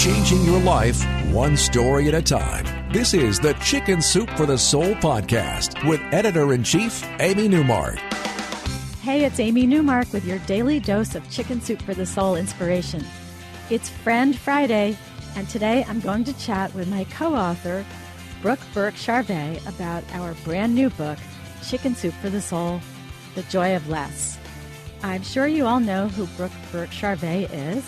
changing your life one story at a time. This is the Chicken Soup for the Soul podcast with Editor-in-Chief Amy Newmark. Hey, it's Amy Newmark with your daily dose of Chicken Soup for the Soul inspiration. It's Friend Friday, and today I'm going to chat with my co-author, Brooke Burke-Charvet, about our brand new book, Chicken Soup for the Soul, The Joy of Less. I'm sure you all know who Brooke Burke-Charvet is.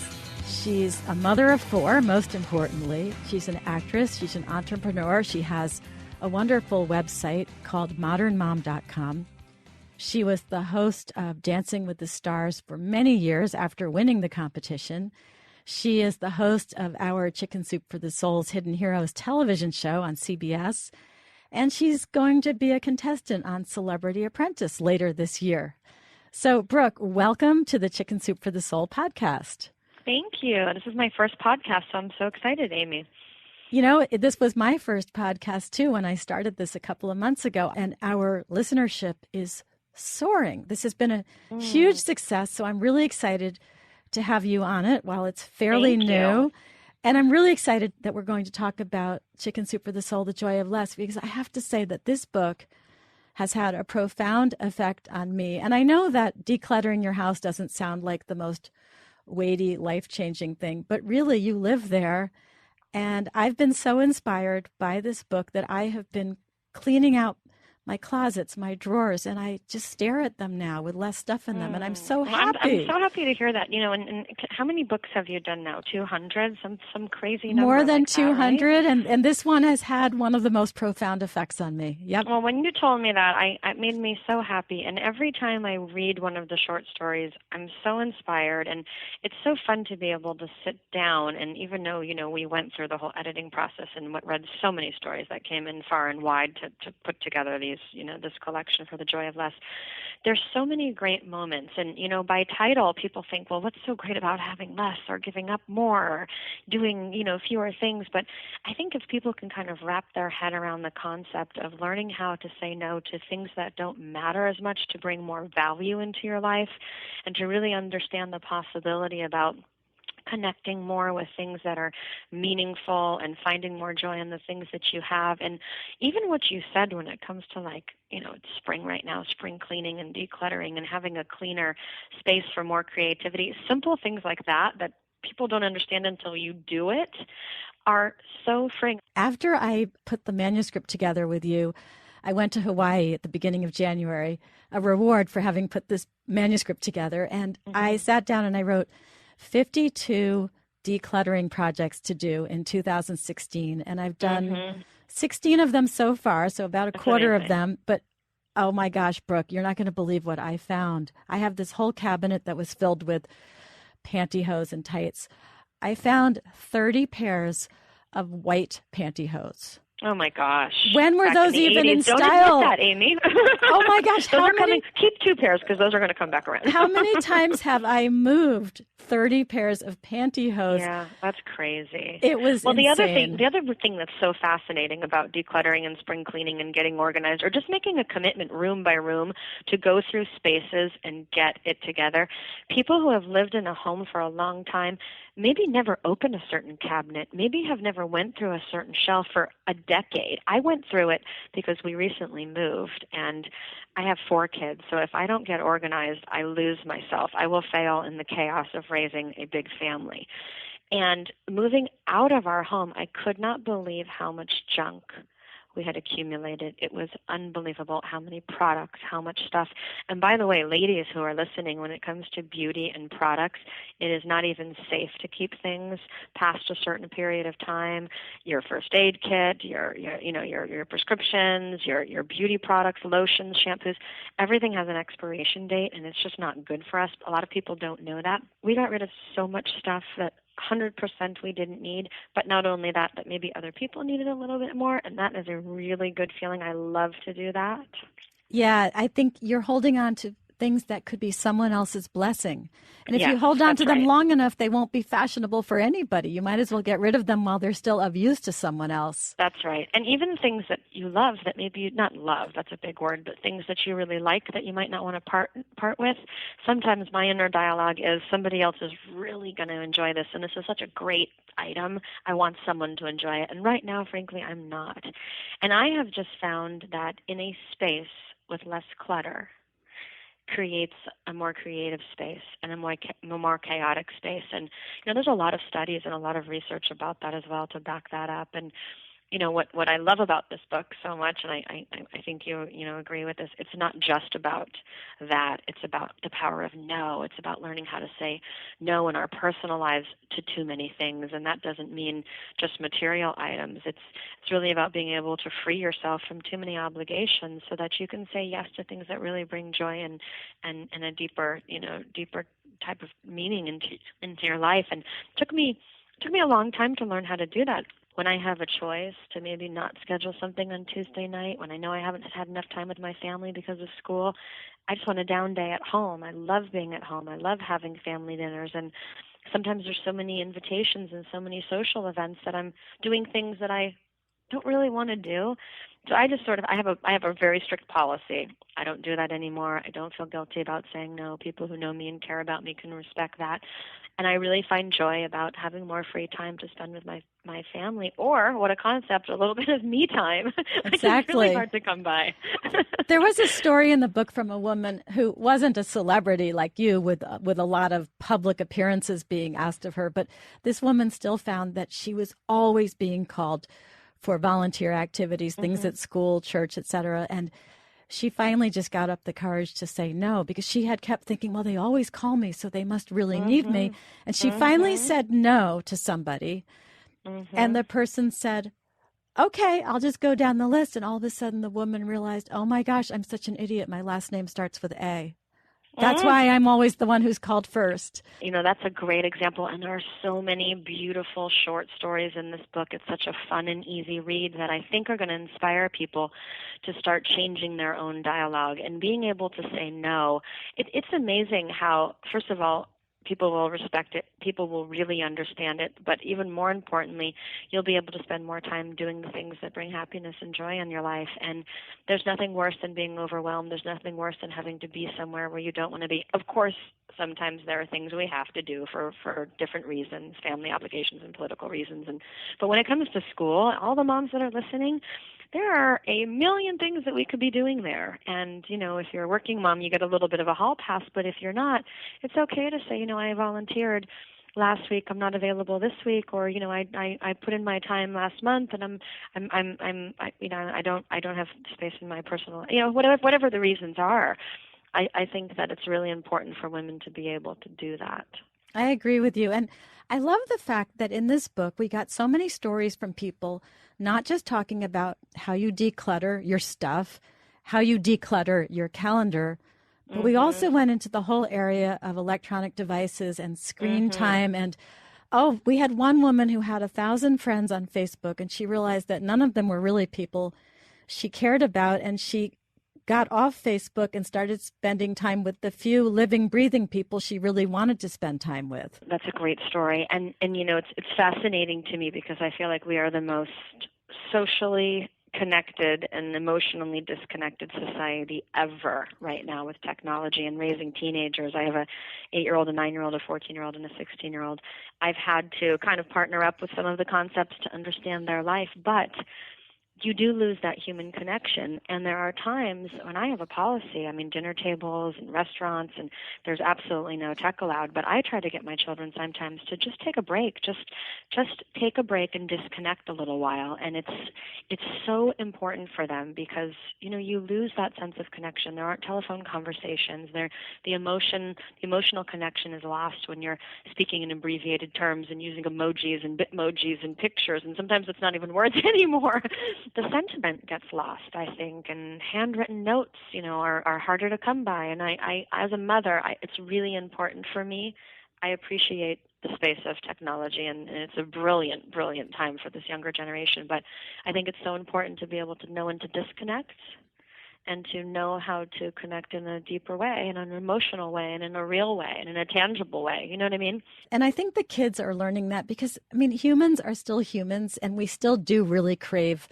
She's a mother of four, most importantly. She's an actress. She's an entrepreneur. She has a wonderful website called modernmom.com. She was the host of Dancing with the Stars for many years after winning the competition. She is the host of our Chicken Soup for the Soul's Hidden Heroes television show on CBS. And she's going to be a contestant on Celebrity Apprentice later this year. So, Brooke, welcome to the Chicken Soup for the Soul podcast. Thank you. This is my first podcast, so I'm so excited, Amy. You know, this was my first podcast, too, when I started this a couple of months ago, and our listenership is soaring. This has been a huge success, so I'm really excited to have you on it while it's fairly new. And I'm really excited that we're going to talk about Chicken Soup for the Soul, The Joy of Less, because I have to say that this book has had a profound effect on me. And I know that decluttering your house doesn't sound like the most weighty, life-changing thing, but really you live there. And I've been so inspired by this book that I have been cleaning out my closets, my drawers, and I just stare at them now with less stuff in them, and I'm so happy. I'm so happy to hear that. You know, and how many books have you done now? 200? Some crazy number? More than like 200, that, right? and this one has had one of the most profound effects on me. Yep. Well, when you told me that, it made me so happy, and every time I read one of the short stories, I'm so inspired, and it's so fun to be able to sit down, and even though, you know, we went through the whole editing process and read so many stories that came in far and wide to put together these, you know, this collection for The Joy of Less. There's so many great moments. And, you know, by title, people think, well, what's so great about having less or giving up more or doing, you know, fewer things? But I think if people can kind of wrap their head around the concept of learning how to say no to things that don't matter as much to bring more value into your life and to really understand the possibility about connecting more with things that are meaningful and finding more joy in the things that you have. And even what you said when it comes to, like, you know, it's spring right now, spring cleaning and decluttering and having a cleaner space for more creativity, simple things like that people don't understand until you do it are so freeing. After I put the manuscript together with you, I went to Hawaii at the beginning of January, a reward for having put this manuscript together. And I sat down and I wrote 52 decluttering projects to do in 2016. And I've done 16 of them so far, so about a quarter of them. But oh my gosh, Brooke, you're not going to believe what I found. I have this whole cabinet that was filled with pantyhose and tights. I found 30 pairs of white pantyhose. Oh my gosh! When were back those in even 80s. in Don't style? admit that, Amy. Oh my gosh! Those are coming. Keep 2 pairs because those are going to come back around. How many times have I moved 30 pairs of pantyhose? Yeah, that's crazy. It was insane. The other thing that's so fascinating about decluttering and spring cleaning and getting organized, or just making a commitment room by room to go through spaces and get it together. People who have lived in a home for a long time maybe never opened a certain cabinet, maybe have never went through a certain shelf for a decade. I went through it because we recently moved, and I have 4 kids, so if I don't get organized, I lose myself. I will fail in the chaos of raising a big family. And moving out of our home, I could not believe how much junk we had accumulated. It was unbelievable how many products, how much stuff. And by the way, ladies who are listening, when it comes to beauty and products, it is not even safe to keep things past a certain period of time. Your first aid kit, your prescriptions, your beauty products, lotions, shampoos, everything has an expiration date, and it's just not good for us. A lot of people don't know that. We got rid of so much stuff that 100% we didn't need, but not only that, but maybe other people needed a little bit more, and that is a really good feeling. I love to do that. Yeah, I think you're holding on to things that could be someone else's blessing. And if Yes, you hold on to them right. long enough, they won't be fashionable for anybody. You might as well get rid of them while they're still of use to someone else. That's right. And even things that you love that maybe you not love, that's a big word, but things that you really like that you might not want to part with. Sometimes my inner dialogue is somebody else is really going to enjoy this, and this is such a great item. I want someone to enjoy it. And right now, frankly, I'm not. And I have just found that in a space with less clutter creates a more creative space and a more chaotic space. And, there's a lot of studies and a lot of research about that as well to back that up. And, what I love about this book so much, and I think you agree with this, it's not just about that. It's about the power of no. It's about learning how to say no in our personal lives to too many things, and that doesn't mean just material items. It's really about being able to free yourself from too many obligations so that you can say yes to things that really bring joy and a deeper type of meaning into your life. And it took me a long time to learn how to do that. When I have a choice to maybe not schedule something on Tuesday night, when I know I haven't had enough time with my family because of school, I just want a down day at home. I love being at home. I love having family dinners. And sometimes there's so many invitations and so many social events that I'm doing things that I don't really want to do. So I just I have a very strict policy. I don't do that anymore. I don't feel guilty about saying no. People who know me and care about me can respect that. And I really find joy about having more free time to spend with my family, or what a concept, a little bit of me time. Exactly. It's really hard to come by. There was a story in the book from a woman who wasn't a celebrity like you with a lot of public appearances being asked of her, but this woman still found that she was always being called for volunteer activities, things at school, church, etc. And she finally just got up the courage to say no, because she had kept thinking, well, they always call me, so they must really need me. And she finally said no to somebody. And the person said, okay, I'll just go down the list. And all of a sudden the woman realized, oh my gosh, I'm such an idiot. My last name starts with A. That's why I'm always the one who's called first. That's a great example, and there are so many beautiful short stories in this book. It's such a fun and easy read that I think are going to inspire people to start changing their own dialogue and being able to say no. It's amazing how, first of all, people will respect it, people will really understand it, but even more importantly, you'll be able to spend more time doing the things that bring happiness and joy in your life. And there's nothing worse than being overwhelmed. There's nothing worse than having to be somewhere where you don't want to be. Of course, sometimes there are things we have to do for different reasons, family obligations and political reasons. But when it comes to school, all the moms that are listening, there are a million things that we could be doing there. And, if you're a working mom, you get a little bit of a hall pass. But if you're not, it's okay to say, I volunteered last week, I'm not available this week, or, I put in my time last month and I don't have space in my personal, whatever the reasons are. I think that it's really important for women to be able to do that. I agree with you. And I love the fact that in this book, we got so many stories from people, not just talking about how you declutter your stuff, how you declutter your calendar, but we also went into the whole area of electronic devices and screen time. And, we had one woman who had 1,000 friends on Facebook, and she realized that none of them were really people she cared about. And she got off Facebook and started spending time with the few living, breathing people she really wanted to spend time with. That's a great story. And it's fascinating to me because I feel like we are the most socially connected and emotionally disconnected society ever right now with technology and raising teenagers. I have a 8-year-old, a 9-year-old, a 14-year-old, and a 16-year-old. I've had to kind of partner up with some of the concepts to understand their life, but you do lose that human connection. And there are times when I have a policy, dinner tables and restaurants, and there's absolutely no tech allowed, but I try to get my children sometimes to just take a break, just take a break and disconnect a little while. And it's so important for them because, you lose that sense of connection. There aren't telephone conversations. The emotional connection is lost when you're speaking in abbreviated terms and using emojis and bitmojis and pictures, and sometimes it's not even words anymore. The sentiment gets lost, I think, and handwritten notes, are harder to come by. And I as a mother, it's really important for me. I appreciate the space of technology, and it's a brilliant, brilliant time for this younger generation. But I think it's so important to be able to know when to disconnect and to know how to connect in a deeper way, in an emotional way, and in a real way, and in a tangible way. You know what I mean? And I think the kids are learning that because, I mean, humans are still humans, and we still do really crave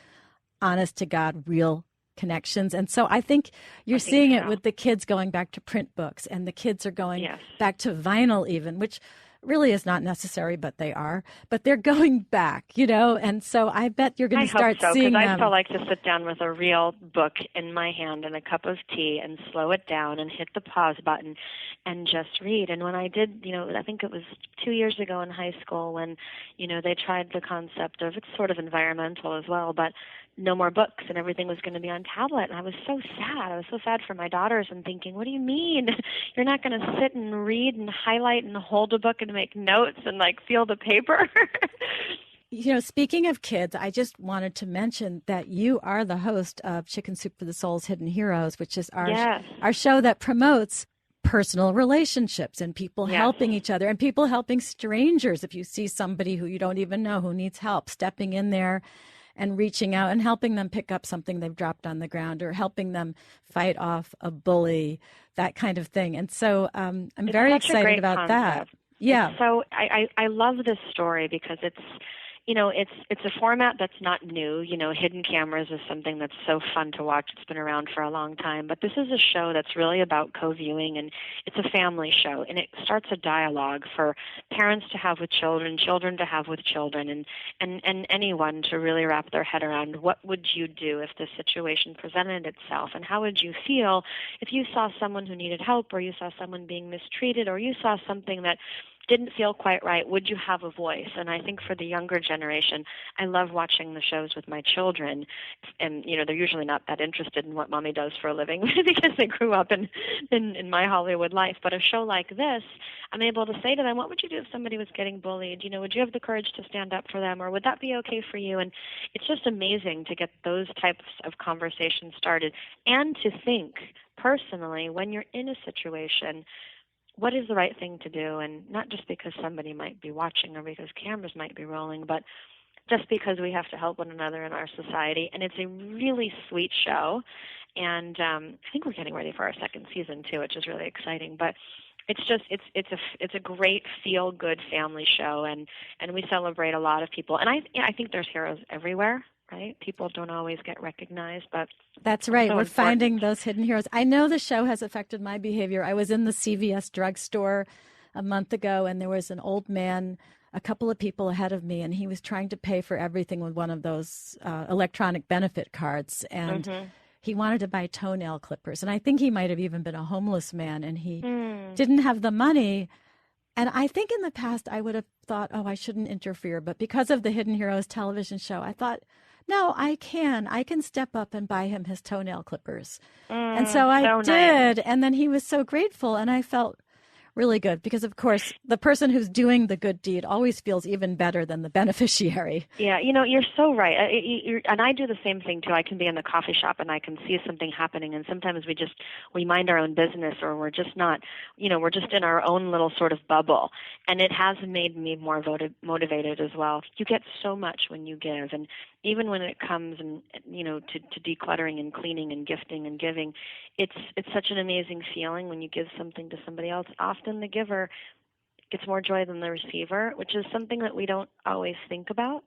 honest to God, real connections. And so I think you're seeing it with the kids going back to print books, and the kids are going back to vinyl even, which really is not necessary, but they are. But they're going back, you know, and so I bet you're going to start seeing them. I still like to sit down with a real book in my hand and a cup of tea and slow it down and hit the pause button and just read. And when I did, you know, I think it was 2 years ago in high school when, you know, they tried the concept of, it's sort of environmental as well, but no more books and everything was going to be on tablet. And I was so sad. I was so sad for my daughters and thinking, what do you mean? You're not going to sit and read and highlight and hold a book and make notes and like feel the paper? You know, speaking of kids, I just wanted to mention that you are the host of Chicken Soup for the Soul's Hidden Heroes, which is our show that promotes personal relationships and people helping each other and people helping strangers. If you see somebody who you don't even know who needs help, stepping in there and reaching out and helping them pick up something they've dropped on the ground or helping them fight off a bully, that kind of thing. And so I'm very excited about that. Yeah. So I love this story because it's, you know, it's a format that's not new. You know, hidden cameras is something that's so fun to watch. It's been around for a long time. But this is a show that's really about co-viewing, and it's a family show. And it starts a dialogue for parents to have with children, children to have with children, and anyone to really wrap their head around what would you do if this situation presented itself, and how would you feel if you saw someone who needed help, or you saw someone being mistreated, or you saw something that didn't feel quite right. Would you have a voice? And I think for the younger generation, I love watching the shows with my children. And, you know, they're usually not that interested in what mommy does for a living because they grew up in my Hollywood life. But a show like this, I'm able to say to them, what would you do if somebody was getting bullied? You know, would you have the courage to stand up for them? Or would that be okay for you? And it's just amazing to get those types of conversations started and to think personally when you're in a situation, what is the right thing to do? And not just because somebody might be watching or because cameras might be rolling, but just because we have to help one another in our society. And it's a really sweet show. And I think we're getting ready for our second season too, which is really exciting. But it's just it's a great feel-good family show, and we celebrate a lot of people. And I think there's heroes everywhere. Right? People don't always get recognized, but that's right. We're finding those hidden heroes. I know the show has affected my behavior. I was in the CVS drugstore a month ago, and there was an old man, a couple of people ahead of me, and he was trying to pay for everything with one of those electronic benefit cards, and he wanted to buy toenail clippers. And I think he might have even been a homeless man, and he didn't have the money. And I think in the past I would have thought, oh, I shouldn't interfere. But because of the Hidden Heroes television show, I thought, no, I can step up and buy him his toenail clippers. And so I did. And then he was so grateful. And I felt really good because, of course, the person who's doing the good deed always feels even better than the beneficiary. Yeah, you know, you're so right. And I do the same thing, too. I can be in the coffee shop and I can see something happening, and sometimes we mind our own business, or we're just not, you know, we're just in our own little sort of bubble. And it has made me more motivated as well. You get so much when you give, and even when it comes, and you know, to decluttering and cleaning and gifting and giving, it's such an amazing feeling when you give something to somebody else. Often the giver gets more joy than the receiver, which is something that we don't always think about.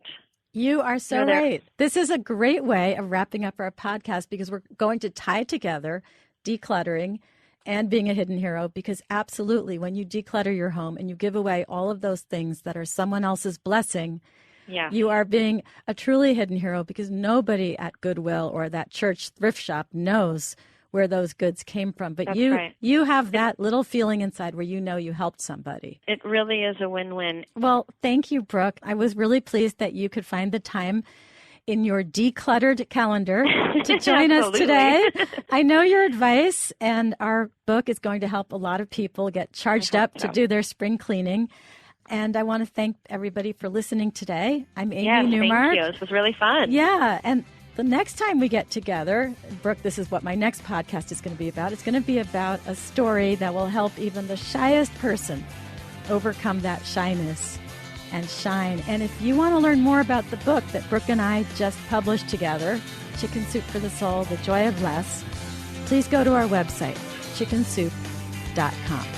You are so right. This is a great way of wrapping up our podcast, because we're going to tie together decluttering and being a hidden hero, because absolutely, when you declutter your home and you give away all of those things that are someone else's blessing, you are being a truly hidden hero, because nobody at Goodwill or that church thrift shop knows where those goods came from. But you have that little feeling inside where you know you helped somebody. It really is a win-win. Well, thank you, Brooke. I was really pleased that you could find the time in your decluttered calendar to join us today. I know your advice, and our book is going to help a lot of people get charged up to do their spring cleaning. And I want to thank everybody for listening today. I'm Amy Newmark. Thank you. This was really fun. Yeah, and the next time we get together, Brooke, this is what my next podcast is going to be about. It's going to be about a story that will help even the shyest person overcome that shyness and shine. And if you want to learn more about the book that Brooke and I just published together, Chicken Soup for the Soul, The Joy of Less, please go to our website, chickensoup.com.